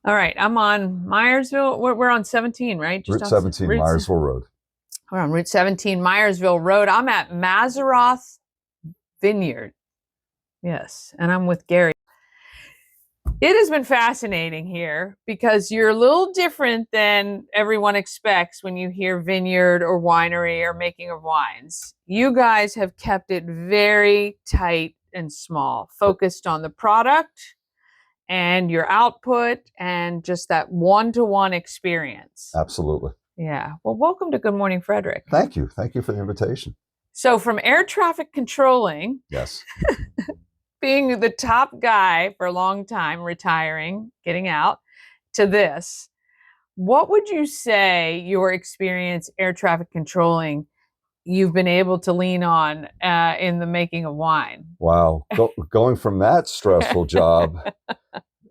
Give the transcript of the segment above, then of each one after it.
All right, I'm on Myersville. We're on 17, right? Route 17, Myersville Road. We're on Route 17, Myersville Road. I'm at Mazzaroth Vineyard. Yes, and I'm with Garry. It has been fascinating here because you're a little different than everyone expects when you hear vineyard or winery or making of wines. You guys have kept it very tight and small, focused on the product and your output and just that one-to-one experience. Absolutely. Yeah. Well, welcome to Good Morning, Frederick. Thank you. Thank you for the invitation. So from air traffic controlling, Yes. being the top guy for a long time, retiring, getting out, to this, what would you say your experience air traffic controlling you've been able to lean on in the making of wine? Wow. Going from that stressful job,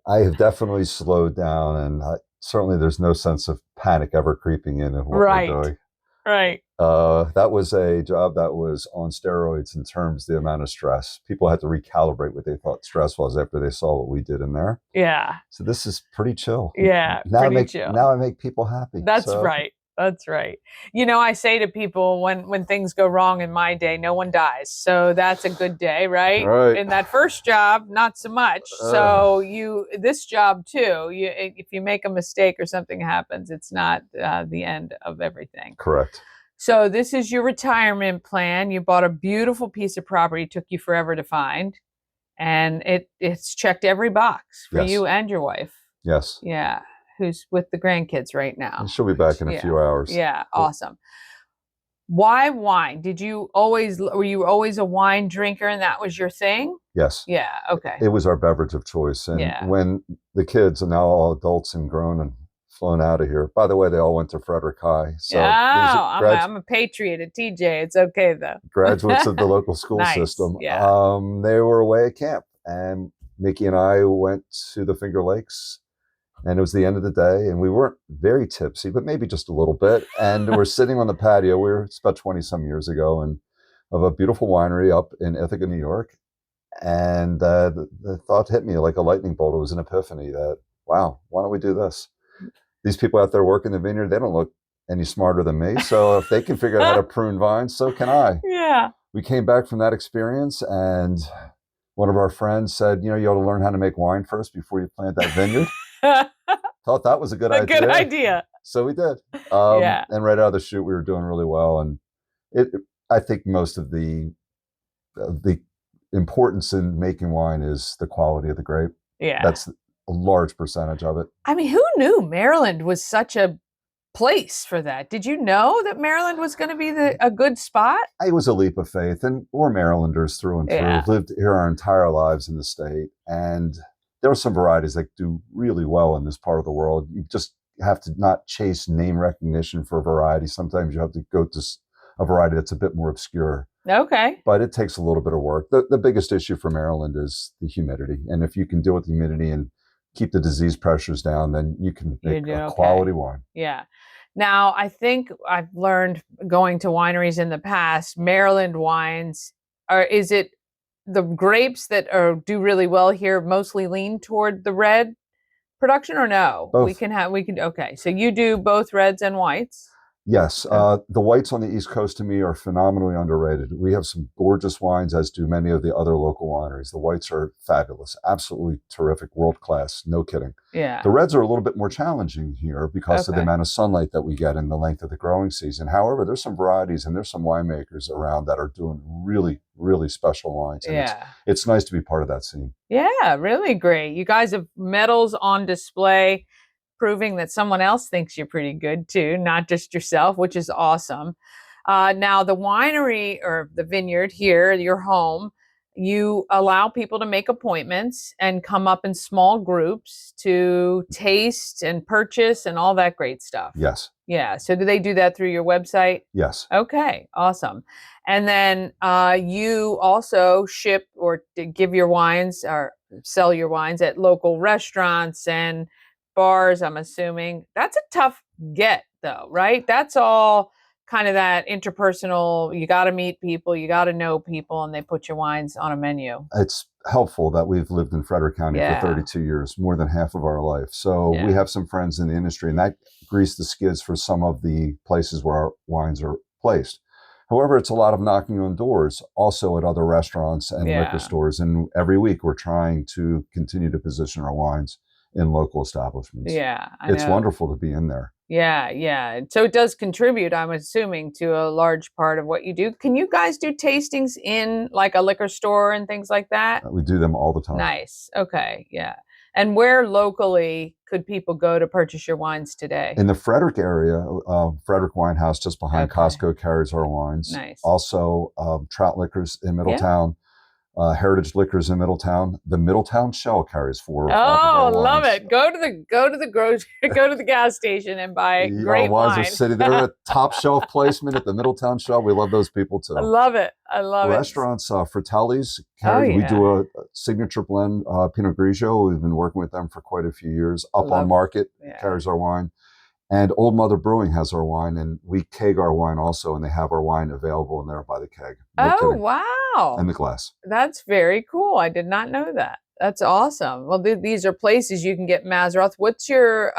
I have definitely slowed down, and certainly there's no sense of panic ever creeping in of what we're doing. Right. That was a job that was on steroids in terms of the amount of stress. People had to recalibrate what they thought stress was after they saw what we did in there. Yeah. So this is pretty chill. Yeah. Now chill. I make people happy. That's right. That's right. You know, I say to people when things go wrong in my day, no one dies. So that's a good day, right? Right. In that first job, not so much. So this job too, if you make a mistake or something happens, it's not the end of everything. Correct. So this is your retirement plan. You bought a beautiful piece of property, took you forever to find, and it's checked every box for you and your wife. Yes. Yeah. Who's with the grandkids right now. She'll be back in a few hours. Yeah, awesome. Why wine? Were you always a wine drinker and that was your thing? Yes. Yeah, okay. It was our beverage of choice. And when the kids are now all adults and grown and flown out of here, by the way, they all went to Frederick High. So I'm a patriot at TJ. It's okay though. Graduates of the local school system. Yeah. They were away at camp, and Mickey and I went to the Finger Lakes. And it was the end of the day, and we weren't very tipsy, but maybe just a little bit. And we're sitting on the patio. It's about 20 some years ago, and of a beautiful winery up in Ithaca, New York. And the thought hit me like a lightning bolt. It was an epiphany that, wow, why don't we do this? These people out there working the vineyard, they don't look any smarter than me. So if they can figure out how to prune vines, so can I. Yeah. We came back from that experience, and one of our friends said, you ought to learn how to make wine first before you plant that vineyard. Thought that was a good idea. Good idea. So we did. And right out of the chute, we were doing really well. And I think most of the importance in making wine is the quality of the grape. Yeah. That's a large percentage of it. I mean, who knew Maryland was such a place for that? Did you know that Maryland was going to be a good spot? It was a leap of faith, and we're Marylanders through and through. We've lived here our entire lives in the state, and there are some varieties that do really well in this part of the world. You just have to not chase name recognition for a variety. Sometimes you have to go to a variety that's a bit more obscure. Okay. But it takes a little bit of work. The biggest issue for Maryland is the humidity. And if you can deal with the humidity and keep the disease pressures down, then you can make a quality wine. Yeah. Now, I think I've learned going to wineries in the past, Maryland wines is it the grapes that do really well here mostly lean toward the red production or no? Both. Okay. So you do both reds and whites? Yes. The whites on the East Coast to me are phenomenally underrated. We have some gorgeous wines, as do many of the other local wineries. The whites are fabulous, absolutely terrific, world class, no kidding. Yeah. The reds are a little bit more challenging here because of the amount of sunlight that we get and the length of the growing season. However, there's some varieties and there's some winemakers around that are doing really, really special wines. And it's nice to be part of that scene. Yeah, really great. You guys have medals on display, proving that someone else thinks you're pretty good too, not just yourself, which is awesome. Now the winery or the vineyard here, your home, you allow people to make appointments and come up in small groups to taste and purchase and all that great stuff. Yes. Yeah. So do they do that through your website? Yes. Okay. Awesome. And then you also ship or give your wines or sell your wines at local restaurants and bars, I'm assuming. That's a tough get though, right? That's all kind of that interpersonal, you got to meet people, you got to know people, and they put your wines on a menu. It's helpful that we've lived in Frederick County Yeah. for 32 years, more than half of our life. So Yeah. we have some friends in the industry, and that greased the skids for some of the places where our wines are placed. However, it's a lot of knocking on doors, also at other restaurants and Yeah. liquor stores. And every week we're trying to continue to position our wines in local establishments. Yeah, It's wonderful to be in there. Yeah, yeah. So it does contribute, I'm assuming, to a large part of what you do. Can you guys do tastings in like a liquor store and things like that? We do them all the time. Nice. Okay, yeah. And where locally could people go to purchase your wines today? In the Frederick area, Frederick Wine House just behind Okay. Costco carries our wines. Nice. Also, Trout Liquors in Middletown. Heritage Liquors in Middletown. The Middletown Shell carries 4 or 5 of our wines. Love it. Go to the grocery, go to the gas station and buy great our wines wine. are sitting there at top shelf placement at the Middletown Shell. We love those people too. I love it. I love Restaurants, Fratelli's carry. We do a signature blend, Pinot Grigio. We've been working with them for quite a few years. Up on Market carries our wine. And Old Mother Brewing has our wine, and we keg our wine also, and they have our wine available in there by the keg. No kidding. Wow. And the glass. That's very cool. I did not know that. That's awesome. Well, these are places you can get Mazzaroth. What's your,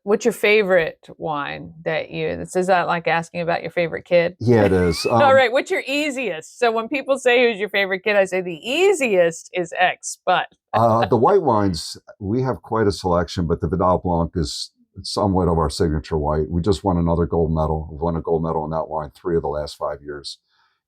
what's your favorite wine is that like asking about your favorite kid? Yeah, it is. All right. What's your easiest? So when people say who's your favorite kid, I say the easiest is X, but. The white wines, we have quite a selection, but the Vidal Blanc is somewhat of our signature white. We just won another gold medal. We've won a gold medal in that wine 3 of the last 5 years.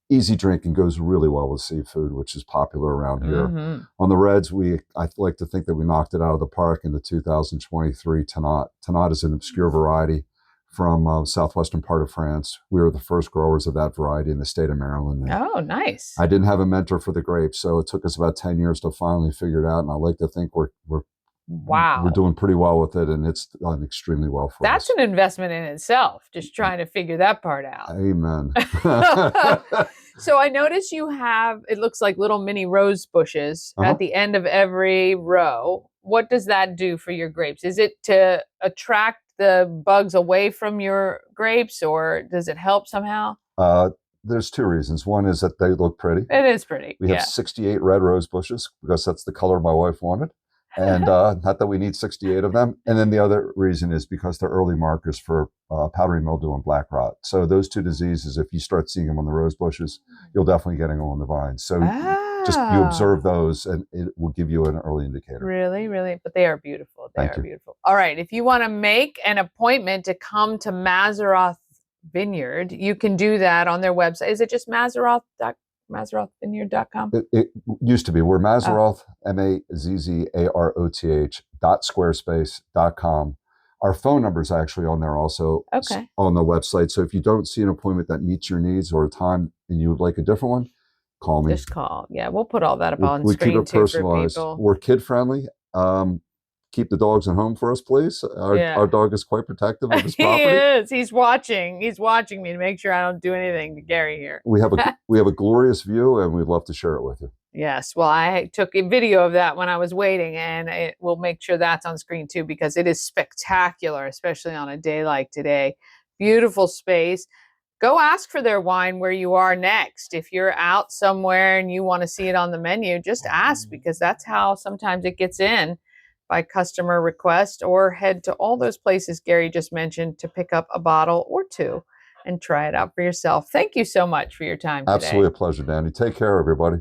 Easy drinking, goes really well with seafood, which is popular around here. Mm-hmm. On the reds, I like to think that we knocked it out of the park in the 2023 Tannat. Tannat is an obscure variety from southwestern part of France. We were the first growers of that variety in the state of Maryland. Oh, nice. I didn't have a mentor for the grapes, so it took us about 10 years to finally figure it out. And I like to think we're doing pretty well with it, and it's done extremely well for us. That's an investment in itself, just trying to figure that part out. Amen. So I notice you have, it looks like little mini rose bushes at the end of every row. What does that do for your grapes? Is it to attract the bugs away from your grapes, or does it help somehow? There's 2 reasons. One is that they look pretty. It is pretty. We have 68 red rose bushes because that's the color my wife wanted. And not that we need 68 of them. And then the other reason is because they're early markers for powdery mildew and black rot. So those 2 diseases, if you start seeing them on the rose bushes, you'll definitely get them on the vines. So just you observe those, and it will give you an early indicator. Really, really, but they are beautiful. Thank you. Beautiful. All right, if you want to make an appointment to come to Mazzaroth Vineyard, you can do that on their website. Is it just Mazzarothvineyard.com? It used to be. We're Mazzaroth, Mazzaroth.squarespace.com. Our phone number is actually on there also on the website. So if you don't see an appointment that meets your needs or a time and you would like a different one, call me. Just call. Yeah, we'll put all that up on we screen keep it too personalized. for people. We're kid friendly. Keep the dogs at home for us, please. Our dog is quite protective of his property. He is. He's watching me to make sure I don't do anything to Garry here. We have a glorious view, and we'd love to share it with you. Yes. Well, I took a video of that when I was waiting, and we'll make sure that's on screen too, because it is spectacular, especially on a day like today. Beautiful space. Go ask for their wine where you are next. If you're out somewhere and you want to see it on the menu, just ask, because that's how sometimes it gets in by customer request, or head to all those places Garry just mentioned to pick up a bottle or 2 and try it out for yourself. Thank you so much for your time today. Absolutely a pleasure, Danny. Take care, everybody.